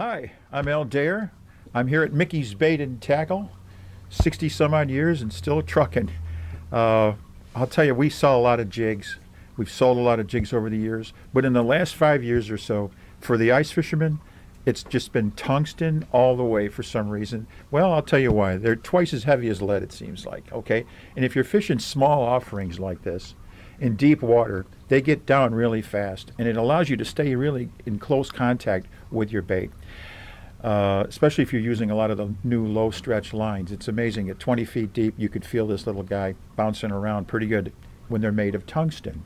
Hi, I'm Al Dare. I'm here at Mickey's Bait and Tackle, 60 some odd years and still trucking. I'll tell you, we sell a lot of jigs. We've sold a lot of jigs over the years, but in the last 5 years or so, for the ice fishermen, it's just been tungsten all the way for some reason. Well, I'll tell you why. They're twice as heavy as lead, it seems like, okay? And if you're fishing small offerings like this, in deep water, they get down really fast, and it allows you to stay really in close contact with your bait. Especially if you're using a lot of the new low stretch lines. It's amazing. At 20 feet deep, you could feel this little guy bouncing around pretty good when they're made of tungsten.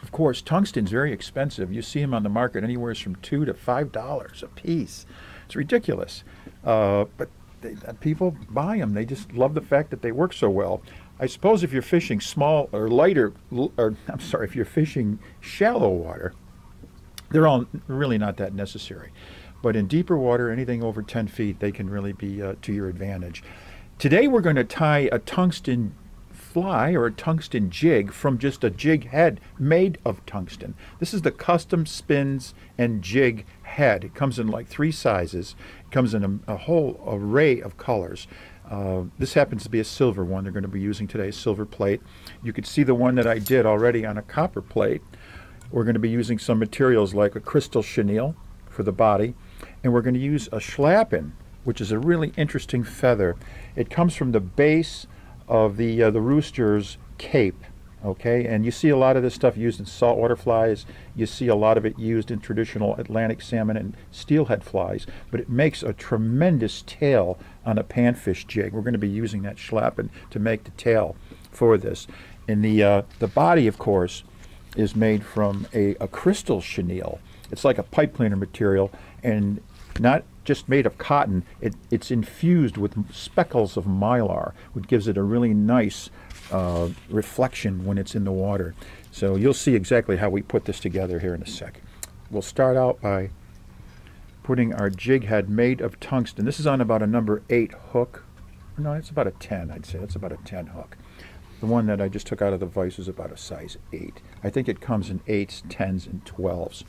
Of course, tungsten's very expensive. You see them on the market anywhere from $2 to $5 a piece. It's ridiculous. But people buy them. They just love the fact that they work so well. I suppose if you're fishing small or lighter, if you're fishing shallow water, they're all really not that necessary. But in deeper water, anything over 10 feet, they can really be to your advantage. Today we're going to tie a tungsten fly or a tungsten jig from just a jig head made of tungsten. This is the custom spins and jig head. It comes in like 3 sizes. It comes in a whole array of colors. This happens to be a silver one. They're going to be using today a silver plate. You could see the one that I did already on a copper plate. We're going to be using some materials like a crystal chenille for the body. And we're going to use a schlappen, which is a really interesting feather. It comes from the base of the rooster's cape, okay? And you see a lot of this stuff used in saltwater flies. You see a lot of it used in traditional Atlantic salmon and steelhead flies. But it makes a tremendous tail on a panfish jig. We're going to be using that schlappen to make the tail for this. And the body, of course, is made from a crystal chenille. It's like a pipe cleaner material, and not just made of cotton. It's infused with speckles of mylar, which gives it a really nice reflection when it's in the water. So you'll see exactly how we put this together here in a sec. We'll start out by putting our jig head made of tungsten. This is on about a number 8 hook. No, it's about a 10, I'd say. It's about a 10 hook. The one that I just took out of the vise is about a size 8. I think it comes in 8s, 10s, and 12s.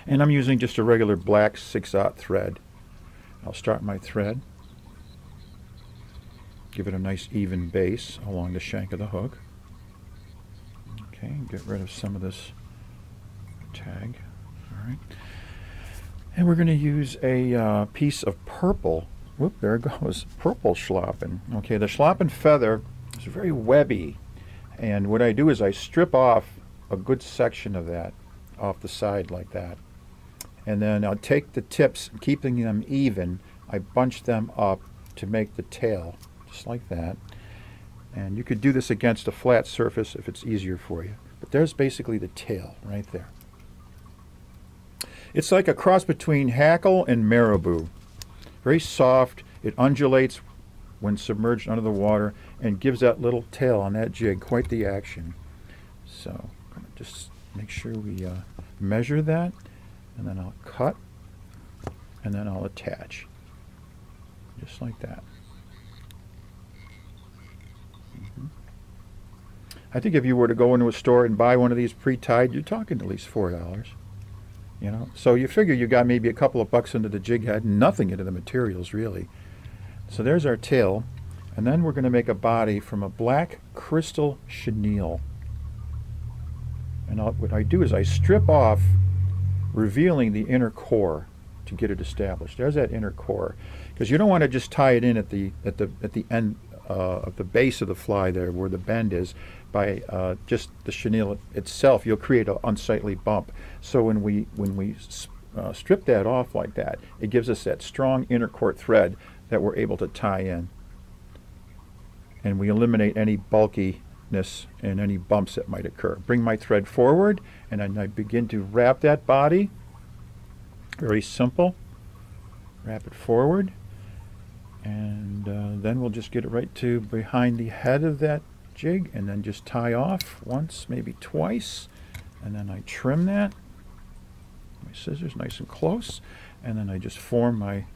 And I'm using just a regular black 6/0 thread. I'll start my thread, give it a nice even base along the shank of the hook. Okay, get rid of some of this tag. All right. And we're going to use a piece of purple, whoop, there it goes, purple schlappen. Okay, the schlappen feather is very webby. And what I do is I strip off a good section of that off the side like that. And then I'll take the tips, keeping them even, I bunch them up to make the tail, just like that. And you could do this against a flat surface if it's easier for you. But there's basically the tail right there. It's like a cross between hackle and marabou. Very soft, it undulates when submerged under the water and gives that little tail on that jig quite the action. So I'm going to just make sure we measure that. And then I'll cut, and then I'll attach, just like that. I think if you were to go into a store and buy one of these pre-tied, you're talking at least $4. You know, so you figure you got maybe a couple of bucks into the jig head, nothing into the materials really. So there's our tail, and then we're going to make a body from a black crystal chenille. And what I do is I strip off, revealing the inner core to get it established. There's that inner core, because you don't want to just tie it in at the end of the base of the fly there, where the bend is. By just the chenille itself, you'll create an unsightly bump. So when we strip that off like that, it gives us that strong inner core thread that we're able to tie in, and we eliminate any bulkiness and any bumps that might occur. Bring my thread forward, and then I begin to wrap that body. Very simple. Wrap it forward, and then we'll just get it right to behind the head of that jig, and then just tie off once, maybe twice, and then I trim that. My scissors nice and close, and then I just form a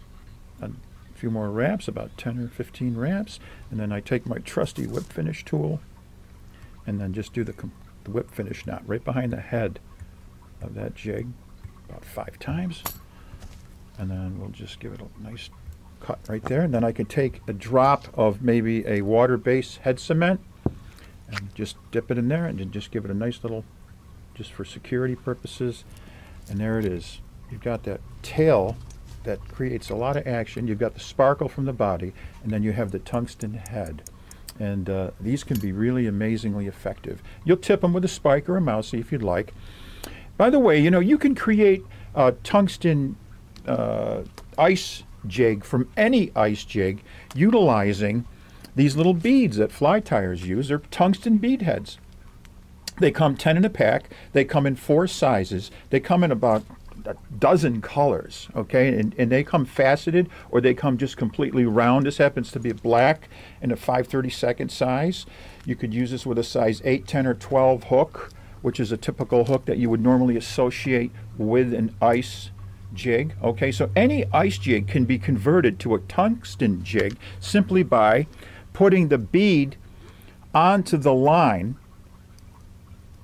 few more wraps, about 10 or 15 wraps, and then I take my trusty whip finish tool and then just do the whip finish knot right behind the head of that jig about 5 times. And then we'll just give it a nice cut right there. And then I can take a drop of maybe a water-based head cement and just dip it in there and then just give it a nice little, just for security purposes. And there it is. You've got that tail that creates a lot of action. You've got the sparkle from the body, and then you have the tungsten head. And these can be really amazingly effective. You'll tip them with a spike or a mousey if you'd like. By the way, you know, you can create a tungsten ice jig from any ice jig utilizing these little beads that fly tyers use. They're tungsten bead heads. They come 10 in a pack. They come in 4 sizes. They come in about a dozen colors, okay, and they come faceted or they come just completely round. This happens to be black in a 5/32 size. You could use this with a size 8, 10, or 12 hook, which is a typical hook that you would normally associate with an ice jig. Okay, so any ice jig can be converted to a tungsten jig simply by putting the bead onto the line.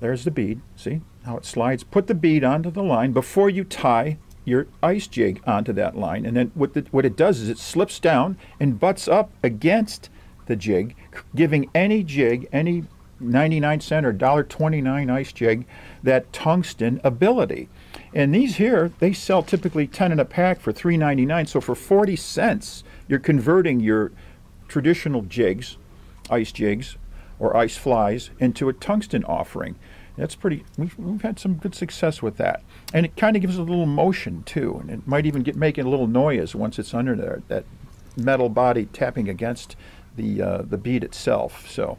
There's the bead, see how it slides? Put the bead onto the line before you tie your ice jig onto that line, and then what it does is it slips down and butts up against the jig, giving any jig, any 99-cent or $1.29 ice jig, that tungsten ability. And these here, they sell typically 10 in a pack for $3.99. So for 40 cents, you're converting your traditional jigs, ice jigs, or ice flies into a tungsten offering. That's pretty, we've had some good success with that. And it kind of gives it a little motion too. And it might even make a little noise once it's under there, that metal body tapping against the bead itself. So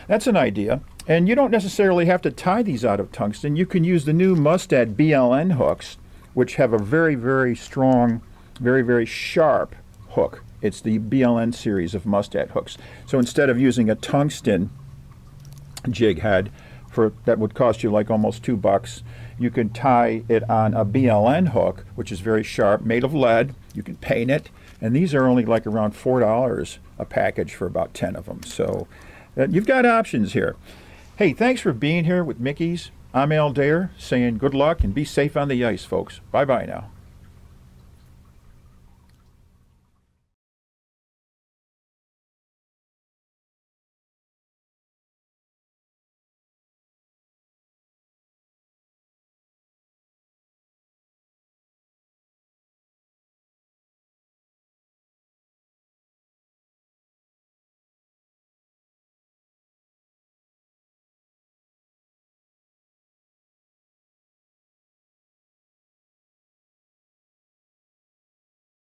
that's an idea. And you don't necessarily have to tie these out of tungsten. You can use the new Mustad BLN hooks, which have a very, very strong, very, very sharp hook. It's the BLN series of Mustad hooks. So instead of using a tungsten jig head that would cost you like almost $2, you can tie it on a BLN hook, which is very sharp, made of lead. You can paint it, and these are only like around $4 a package for about 10 of them. So you've got options here. Hey, thanks for being here with Mickey's. I'm Al Dare saying good luck and be safe on the ice, folks. Bye-bye now.